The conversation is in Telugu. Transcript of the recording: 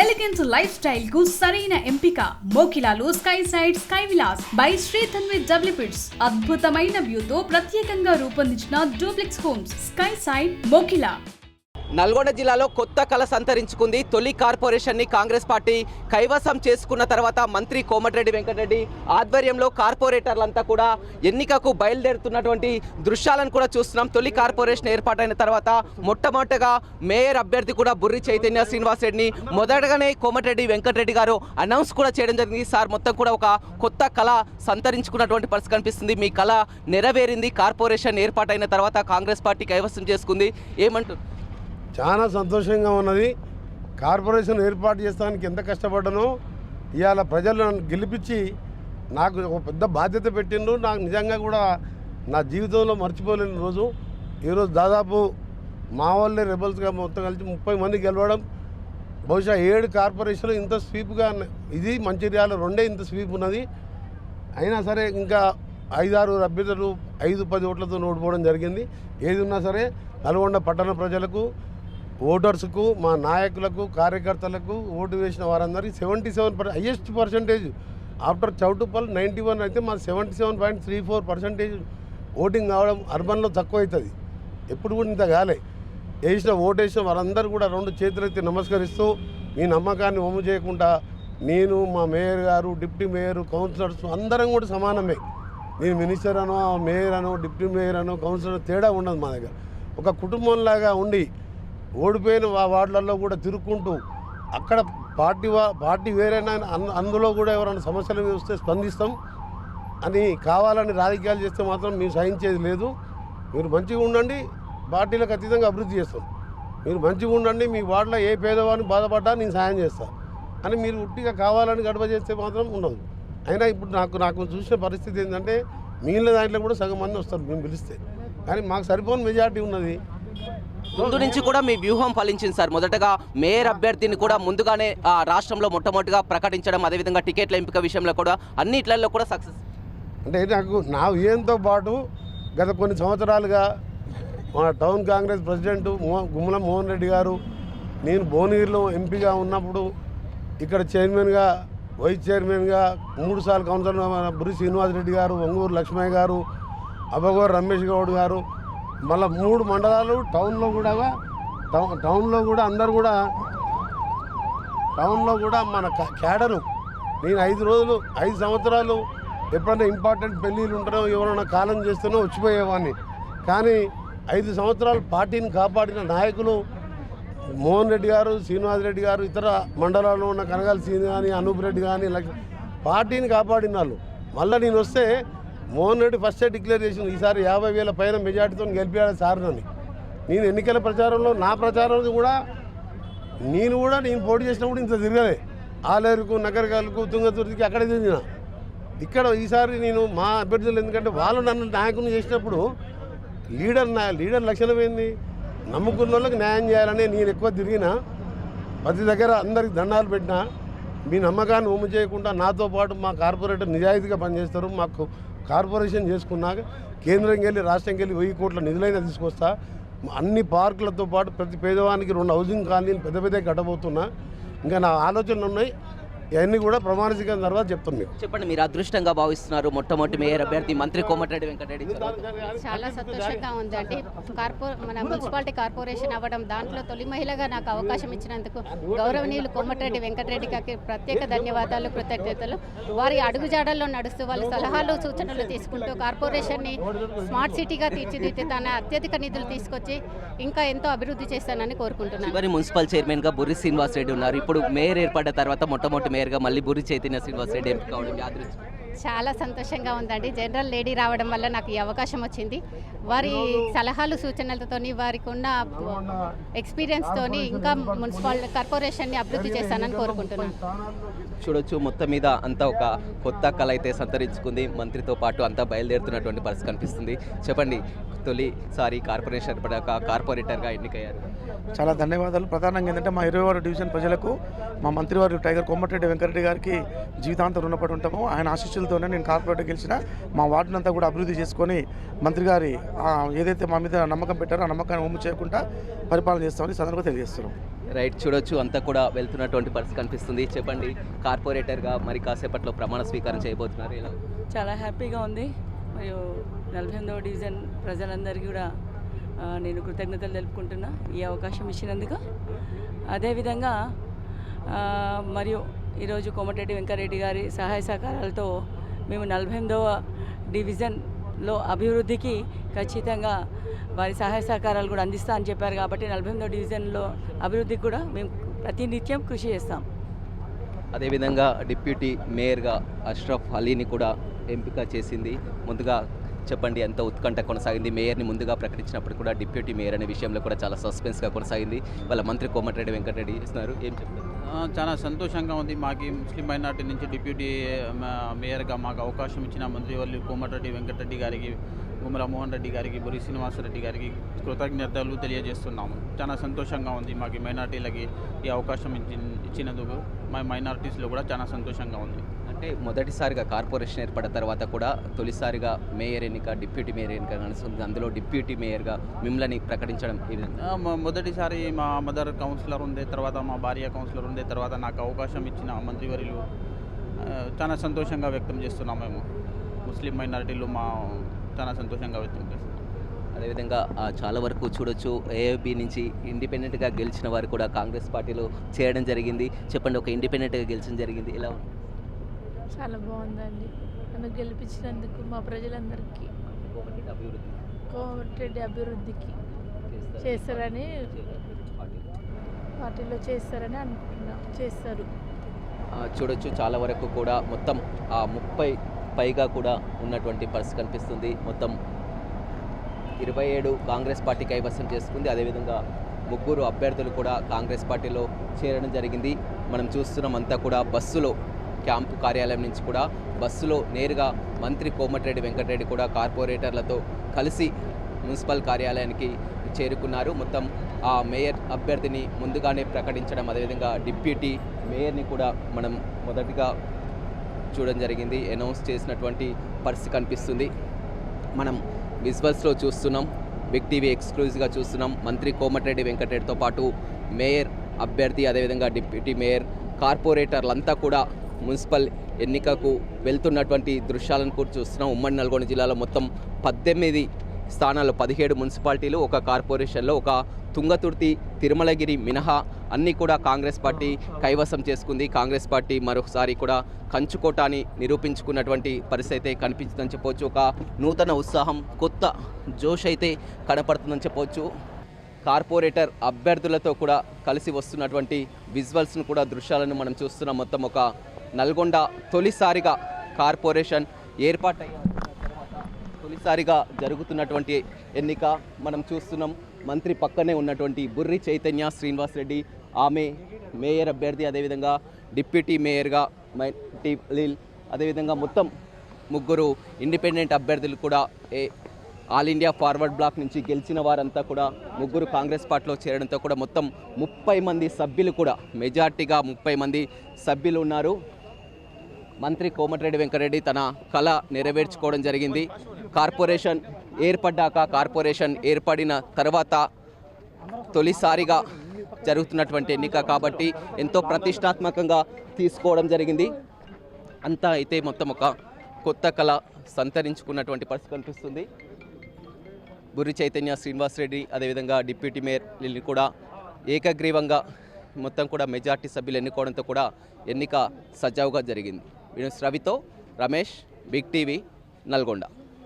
ఎలిగెన్స్ లైఫ్ స్టైల్ కు సరైన ఎంపిక మోకిలాలో sky side sky villas by Shri Dhanvith developers. అద్భుతమైన వ్యూతో ప్రత్యేకంగా రూపొందించిన duplex homes sky side Mokila. Nalgonda జిల్లాలో కొత్త కళ సంతరించుకుంది. తొలి కార్పొరేషన్ ని కాంగ్రెస్ పార్టీ కైవసం చేసుకున్న తర్వాత మంత్రి కోమటిరెడ్డి వెంకటరెడ్డి ఆధ్వర్యంలో కార్పొరేటర్లంతా కూడా ఎన్నికకు బయలుదేరుతున్నటువంటి దృశ్యాలను కూడా చూస్తున్నాం. తొలి కార్పొరేషన్ ఏర్పాటైన తర్వాత మొట్టమొదటగా మేయర్ అభ్యర్థి కూడా బుర్రి చైతన్య శ్రీనివాస్ రెడ్డిని మొదటగానే కోమటిరెడ్డి వెంకటరెడ్డి గారు అనౌన్స్ కూడా చేయడం జరిగింది. సార్ మొత్తం కూడా ఒక కొత్త కళ సంతరించుకున్నటువంటి పరిస్థితి కనిపిస్తుంది. మీ కళ నెరవేరింది. కార్పొరేషన్ ఏర్పాటైన తర్వాత కాంగ్రెస్ పార్టీ కైవసం చేసుకుంది. ఏమంటారు? చాలా సంతోషంగా ఉన్నది. కార్పొరేషన్ ఏర్పాటు చేస్తానికి ఎంత కష్టపడ్డానో ఇవాళ ప్రజలు నన్ను గెలిపించి నాకు ఒక పెద్ద బాధ్యత పెట్టిండ్రు. నాకు నిజంగా కూడా నా జీవితంలో మర్చిపోలేని రోజు ఈరోజు. దాదాపు మా వాళ్ళే రెబల్స్గా మొత్తం కలిసి 30 మంది గెలవడం. బహుశా 7 కార్పొరేషన్లు ఇంత స్వీప్గా, ఇది మంచిర్యాల 2 ఇంత స్వీప్ ఉన్నది. అయినా సరే ఇంకా 5-6 అభ్యర్థులు 5-10 ఓట్లతో ఓడిపోవడం జరిగింది. ఏది ఉన్నా సరే నల్గొండ పట్టణ ప్రజలకు, ఓటర్స్కు, మా నాయకులకు, కార్యకర్తలకు ఓటు వేసిన వారందరికీ 77% హైయెస్ట్ పర్సంటేజ్ ఆఫ్టర్ చౌటుపల్ 91 అయితే మా 77.34% ఓటింగ్ కావడం అర్బన్లో తక్కువ అవుతుంది. ఎప్పుడు కూడా ఇంత కాలే. ఓటేసిన వారందరూ కూడా 2 చేతులెత్తి నమస్కరిస్తూ మీ నమ్మకాన్ని వమ్ము చేయకుండా నేను, మా మేయర్ గారు, డిప్యూటీ మేయర్, కౌన్సిలర్స్ అందరం కూడా సమానమే. నేను మినిస్టర్ అనో, మేయర్ అనో, డిప్యూటీ మేయర్ అనో, కౌన్సిలర్ తేడా ఉండదు మా దగ్గర. ఒక కుటుంబంలాగా ఉండి ఓడిపోయిన వార్డులలో కూడా తిరుక్కుంటూ అక్కడ పార్టీ వేరైనా అందులో కూడా ఎవరైనా సమస్యలు వస్తే స్పందిస్తాం అని, కావాలని రాజకీయాలు చేస్తే మాత్రం మేము సహించేది లేదు. మీరు మంచిగా ఉండండి, పార్టీలకు అతీతంగా అభివృద్ధి చేస్తాం. మీరు మంచిగా ఉండండి, మీ వార్డులో ఏ పేదవాడిని బాధపడ్డా నేను సాయం చేస్తాను అని మీరు ఉట్టిగా కావాలని గడప చేస్తే మాత్రం ఉండదు. అయినా ఇప్పుడు నాకు చూసిన పరిస్థితి ఏంటంటే మిగిలిన దాంట్లో కూడా సగం మంది వస్తారు మేము పిలిస్తే, కానీ మాకు సరిపోని మెజార్టీ ఉన్నది. ముందు నుంచి కూడా మీ వ్యూహం ఫలించింది సార్. మొదటగా మేయర్ అభ్యర్థిని కూడా ముందుగానే రాష్ట్రంలో మొట్టమొదటిగా ప్రకటించడం, అదేవిధంగా టికెట్ల ఎంపిక విషయంలో కూడా అన్నిట్లలో కూడా సక్సెస్. అంటే నాకు నా వ్యయంతో పాటు గత కొన్ని సంవత్సరాలుగా మా టౌన్ కాంగ్రెస్ ప్రెసిడెంట్ గుమ్మల మోహన్ రెడ్డి గారు, నేను భువనగిరిలో ఎంపీగా ఉన్నప్పుడు ఇక్కడ చైర్మన్గా, వైస్ చైర్మన్గా 3 సార్లు కౌన్సిలర్ బుర్రి శ్రీనివాస్ రెడ్డి గారు, ఒంగూరు లక్ష్మయ్య గారు, అబ్బగోరు రమేష్ గౌడ్ గారు, మళ్ళీ 3 మండలాలు టౌన్లో కూడా అందరు కూడా టౌన్లో కూడా మన క్యాడరు. నేను 5 సంవత్సరాలు ఎప్పుడైనా ఇంపార్టెంట్ పెళ్ళిళ్ళు ఉంటారో, ఎవరైనా కాలం చేస్తేనో వచ్చిపోయేవాడిని. కానీ 5 సంవత్సరాలు పార్టీని కాపాడిన నాయకులు మోహన్ రెడ్డి గారు, శ్రీనివాస్ రెడ్డి గారు, ఇతర మండలాల్లో ఉన్న కనగాల సీని కానీ, అనూప్ రెడ్డి కానీ, పార్టీని కాపాడిన వాళ్ళు. మళ్ళీ నేను వస్తే మోహన్ రెడ్డి ఫస్టే డిక్లేర్ చేసింది ఈసారి 50,000 పైన మెజార్టీతో గెలిపాడు సార్ అని. నేను ఎన్నికల ప్రచారంలో నా ప్రచారం కూడా నేను పోటీ చేసినప్పుడు ఇంత తిరగలే. ఆలేరుకు, నగరకాలకు, తుంగతుర్తికి అక్కడే తిరిగిన. ఇక్కడ ఈసారి నేను మా అభ్యర్థులు, ఎందుకంటే వాళ్ళు నన్ను నాయకుని చేసినప్పుడు లీడర్ లక్షణం ఏంది, నమ్ముకున్న వాళ్ళకి న్యాయం చేయాలని నేను ఎక్కువ తిరిగిన. ప్రతి దగ్గర అందరికి దండాలు పెట్టినా. మీ నమ్మకాన్ని ఉమ్ము చేయకుండా నాతో పాటు మా కార్పొరేటర్ నిజాయితీగా పనిచేస్తారు. మాకు కార్పొరేషన్ చేసుకున్నాక కేంద్రంకి వెళ్ళి రాష్ట్రంకి వెళ్ళి 1000 కోట్ల నిధులైనా తీసుకొస్తా. అన్ని పార్కులతో పాటు ప్రతి పేదవానికి 2 హౌసింగ్ కాలనీలు పెద్ద కట్టబోతున్నా. ఇంకా నా ఆలోచనలు ఉన్నాయి. ఇవన్నీ కూడా ప్రమాణ స్వీకారం తర్వాత చెప్తాను మీకు. చెప్పండి, మీరు అదృష్టంగా భావిస్తున్నారు మొట్టమొదటి మేయర్ అభ్యర్థి మంత్రి కోమటిరెడ్డి వెంకటరెడ్డి. చాలా సంతోషంగా ఉందండి. మన మున్సిపాలిటీ కార్పొరేషన్ అవ్వడం, దాంట్లో తొలి మహిళగా నాకు అవకాశం ఇచ్చినందుకు గౌరవనీయులు కోమటిరెడ్డి వెంకటరెడ్డి గారికి ప్రత్యేక ధన్యవాదాలు, కృతజ్ఞతలు. వారి అడుగుజాడల్లో నడుస్తూ వాళ్ళ సలహాలు, సూచనలు తీసుకుంటూ కార్పొరేషన్ని స్మార్ట్ సిటీగా తీర్చిదిద్ది తన అత్యధిక నిధులు తీసుకొచ్చి ఇంకా ఎంతో అభివృద్ధి చేస్తానని కోరుకుంటున్నాను. మున్సిపల్ చైర్మన్గా బుర్రి శ్రీనివాస్ రెడ్డి ఉన్నారు. ఇప్పుడు మేయర్ ఏర్పడ్డ తర్వాత మొట్టమొదటి మేయర్గా మళ్ళీ బుర్రి చైతన్య శ్రీనివాస్ రెడ్డి ఎంపిక కావడం చాలా సంతోషంగా ఉందండి. జనరల్ లేడీ రావడం వల్ల నాకు ఈ అవకాశం వచ్చింది. వారి సలహాలు, సూచనలతో, వారికి ఉన్న ఎక్స్పీరియన్స్తోని ఇంకా మున్సిపల్ కార్పొరేషన్ని అభివృద్ధి చేస్తానని కోరుకుంటున్నాను. చూడొచ్చు, మొత్తం మీద అంతా ఒక కొత్త కళ అయితే సంతరించుకుంది. మంత్రితో పాటు అంతా బయలుదేరుతున్నటువంటి పరిస్థితి కనిపిస్తుంది. చెప్పండి, తొలిసారి కార్పొరేషన్ కార్పొరేటర్గా ఎన్నికయ్యారు. చాలా ధన్యవాదాలు. ప్రధానంగా ఏంటంటే మా 26వ డివిజన్ ప్రజలకు మా మంత్రివారు టైగర్ కోమటిరెడ్డి వెంకటరెడ్డి గారికి జీవితాంతం రుణపడి ఉంటాము. ఆయన ఆశీస్సులతోనే నేను కార్పొరేటర్ గెలిచిన మా వార్డునంతా కూడా అభివృద్ధి చేసుకొని మంత్రి గారి ఏదైతే మా మీద నమ్మకం పెట్టారో ఆ నమ్మకాన్ని ఒమ్ము చేయకుండా పరిపాలన చేస్తామని సందర్భంగా తెలియజేస్తున్నాం. రైట్, చూడొచ్చు అంతా కూడా వెళ్తున్నటువంటి పరిస్థితి కనిపిస్తుంది. చెప్పండి, కార్పొరేటర్గా మరి కాసేపట్లో ప్రమాణ స్వీకారం చేయబోతున్నారు, ఇలా చాలా హ్యాపీగా ఉంది. మరియు 48వ డివిజన్ ప్రజలందరికీ కూడా నేను కృతజ్ఞతలు తెలుపుకుంటున్నా ఈ అవకాశం ఇచ్చినందుకు. అదేవిధంగా మరియు ఈరోజు కోమటిరెడ్డి వెంకటరెడ్డి గారి సహాయ సహకారాలతో మేము 48వ డివిజన్లో అభివృద్ధికి ఖచ్చితంగా వారి సహాయ సహకారాలు కూడా అందిస్తా అని చెప్పారు. కాబట్టి 48వ డివిజన్లో అభివృద్ధికి కూడా మేము ప్రతినిత్యం కృషి చేస్తాం. అదేవిధంగా డిప్యూటీ మేయర్గా అష్రఫ్ అలీని కూడా ఎంపిక చేసింది. ముందుగా చెప్పండి, ఎంత ఉత్కంఠ కొనసాగింది? మేయర్ని ముందుగా ప్రకటించినప్పుడు కూడా డిప్యూటీ మేయర్ అనే విషయంలో కూడా చాలా సస్పెన్స్గా కొనసాగింది. వాళ్ళ మంత్రి కోమటిరెడ్డి వెంకటరెడ్డి ఇస్తున్నారు, ఏం చెప్తారు? చాలా సంతోషంగా ఉంది. మాకు ముస్లిం మైనార్టీ నుంచి డిప్యూటీ మేయర్గా మాకు అవకాశం ఇచ్చిన మంత్రివర్యులు కోమటిరెడ్డి వెంకటరెడ్డి గారికి, గుమ్మల మోహన్ రెడ్డి గారికి, బొరి శ్రీనివాసరెడ్డి గారికి కృతజ్ఞతలు తెలియజేస్తున్నాము. చాలా సంతోషంగా ఉంది. మాకు మైనార్టీలకి ఈ అవకాశం ఇచ్చినందుకు మా మైనార్టీస్లో కూడా చాలా సంతోషంగా ఉంది. అంటే మొదటిసారిగా కార్పొరేషన్ ఏర్పడిన తర్వాత కూడా తొలిసారిగా మేయర్ ఎన్నిక, డిప్యూటీ మేయర్ ఎన్నిక నడుస్తుంది. అందులో డిప్యూటీ మేయర్గా మిమ్మల్ని ప్రకటించడం ఈ విధంగా మొదటిసారి మా మదర్ కౌన్సిలర్ ఉండే తర్వాత, మా భార్య కౌన్సిలర్ ఉండే తర్వాత నాకు అవకాశం ఇచ్చిన మంత్రివర్యులు చాలా సంతోషంగా వ్యక్తం చేస్తున్నాం. మేము ముస్లిం మైనారిటీలు చాలా సంతోషంగా వ్యక్తం చేస్తున్నాం. అదేవిధంగా చాలా వరకు చూడొచ్చు, ఏఏబీ నుంచి ఇండిపెండెంట్గా గెలిచిన వారు కూడా కాంగ్రెస్ పార్టీలో చేరడం జరిగింది. చెప్పండి, ఒక ఇండిపెండెంట్గా గెలిచడం జరిగింది, ఎలా ఉంది? చాలా బాగుందండి. నన్ను గెలిపించినందుకు మా ప్రజలందరికీ కోమటిరెడ్డి అభివృద్ధికి చేస్తారని, పార్టీలో చేస్తారని అనుకుంటున్నాం. చేస్తారు. చూడొచ్చు, చాలా వరకు కూడా మొత్తం 30 పైగా కూడా ఉన్నటువంటి పరిస్థితి కనిపిస్తుంది. మొత్తం 27 కాంగ్రెస్ పార్టీ కైవసం చేసుకుంది. అదేవిధంగా 3 అభ్యర్థులు కూడా కాంగ్రెస్ పార్టీలో చేరడం జరిగింది. మనం చూస్తున్నాం అంతా కూడా బస్సులో, క్యాంపు కార్యాలయం నుంచి కూడా బస్సులో నేరుగా మంత్రి కోమటిరెడ్డి వెంకటరెడ్డి కూడా కార్పొరేటర్లతో కలిసి మున్సిపల్ కార్యాలయానికి చేరుకున్నారు. మొత్తం ఆ మేయర్ అభ్యర్థిని ముందుగానే ప్రకటించడం, అదేవిధంగా డిప్యూటీ మేయర్ని కూడా మనం మొదటిగా చూడడం జరిగింది. అనౌన్స్ చేసినటువంటి పరిస్థితి కనిపిస్తుంది. మనం విజువల్స్లో చూస్తున్నాం, బిగ్ టీవీ ఎక్స్క్లూజివ్గా చూస్తున్నాం. మంత్రి కోమటిరెడ్డి వెంకటరెడ్డితో పాటు మేయర్ అభ్యర్థి, అదేవిధంగా డిప్యూటీ మేయర్, కార్పొరేటర్లంతా కూడా మున్సిపల్ ఎన్నికకు వెళ్తున్నటువంటి దృశ్యాలను కూడా చూస్తున్నాం. ఉమ్మడి నల్గొండ జిల్లాలో మొత్తం 18 స్థానాలు, 17 మున్సిపాలిటీలు, ఒక కార్పొరేషన్లో ఒక తుంగతుర్తి, తిరుమలగిరి మినహా అన్నీ కూడా కాంగ్రెస్ పార్టీ కైవసం చేసుకుంది. కాంగ్రెస్ పార్టీ మరొకసారి కూడా కంచుకోటాని నిరూపించుకున్నటువంటి పరిస్థితి అయితే కనిపించిందని చెప్పవచ్చు. ఒక నూతన ఉత్సాహం, కొత్త జోష్ అయితే కనపడుతుందని చెప్పవచ్చు. కార్పొరేటర్ అభ్యర్థులతో కూడా కలిసి వస్తున్నటువంటి విజువల్స్ను కూడా, దృశ్యాలను మనం చూస్తున్నాం. మొత్తం ఒక నల్గొండ తొలిసారిగా కార్పొరేషన్ ఏర్పాటైన తర్వాత తొలిసారిగా జరుగుతున్నటువంటి ఎన్నిక మనం చూస్తున్నాం. మంత్రి పక్కనే ఉన్నటువంటి బుర్రి చైతన్య శ్రీనివాసరెడ్డి, ఆమె మేయర్ అభ్యర్థి, అదేవిధంగా డిప్యూటీ మేయర్గా లీల్, అదేవిధంగా మొత్తం 3 ఇండిపెండెంట్ అభ్యర్థులు కూడా ఆల్ ఇండియా ఫార్వర్డ్ బ్లాక్ నుంచి గెలిచిన వారంతా కూడా 3 కాంగ్రెస్ పార్టీలో చేరడంతో కూడా మొత్తం 30 మంది సభ్యులు కూడా, మెజార్టీగా 30 మంది సభ్యులు ఉన్నారు. మంత్రి కోమటిరెడ్డి వెంకటరెడ్డి తన కళ నెరవేర్చుకోవడం జరిగింది. కార్పొరేషన్ ఏర్పడ్డాక, కార్పొరేషన్ ఏర్పడిన తర్వాత తొలిసారిగా జరుగుతున్నటువంటి ఎన్నిక కాబట్టి ఎంతో ప్రతిష్టాత్మకంగా తీసుకోవడం జరిగింది. అంతా అయితే మొత్తం ఒక కొత్త కళ సంతరించుకున్నటువంటి పరిస్థితి కనిపిస్తుంది. బుర్రి చైతన్య శ్రీనివాసరెడ్డి, అదేవిధంగా డిప్యూటీ మేయర్ లీల్ని కూడా ఏకగ్రీవంగా మొత్తం కూడా మెజార్టీ సభ్యులు ఎన్నుకోవడంతో కూడా ఎన్నిక సజావుగా జరిగింది. రవితో రమేష్, బిగ్ టీవీ, నల్గొండ.